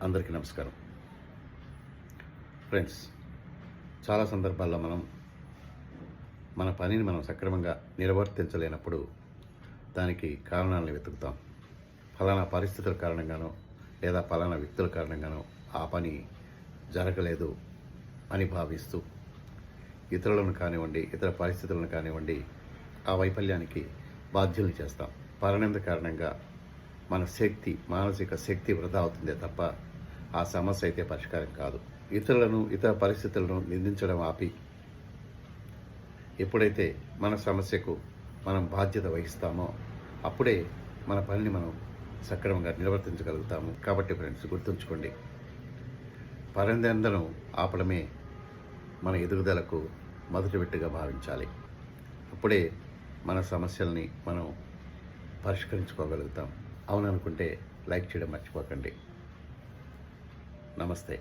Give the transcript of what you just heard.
అందరికీ నమస్కారం. ఫ్రెండ్స్, చాలా సందర్భాల్లో మన పనిని సక్రమంగా నిర్వర్తించలేనప్పుడు దానికి కారణాలను వెతుకుతాం. ఫలానా పరిస్థితుల కారణంగానో లేదా ఫలానా వ్యక్తుల కారణంగానో ఆ పని జరగలేదు అని భావిస్తూ ఇతరులను కానివ్వండి, ఇతర పరిస్థితులను కానివ్వండి, ఆ వైఫల్యానికి బాధ్యుల్ని చేస్తాం. పరిణామ కారణంగా మన మానసిక శక్తి వృధా అవుతుందే తప్ప ఆ సమస్య అయితే పరిష్కారం కాదు. ఇతర పరిస్థితులను నిందించడం ఆపి ఎప్పుడైతే మన సమస్యకు మనం బాధ్యత వహిస్తామో అప్పుడే మన పనిని సక్రమంగా నిర్వర్తించగలుగుతాము. కాబట్టి ఫ్రెండ్స్, గుర్తుంచుకోండి, పరందెందను ఆపడమే మన ఎదుగుదలకు మొదటి మెట్టుగా భావించాలి. అప్పుడే మన సమస్యల్ని మనం పరిష్కరించుకోగలుగుతాం. అవుననుకుంటే లైక్ చేయడం మర్చిపోకండి. నమస్తే.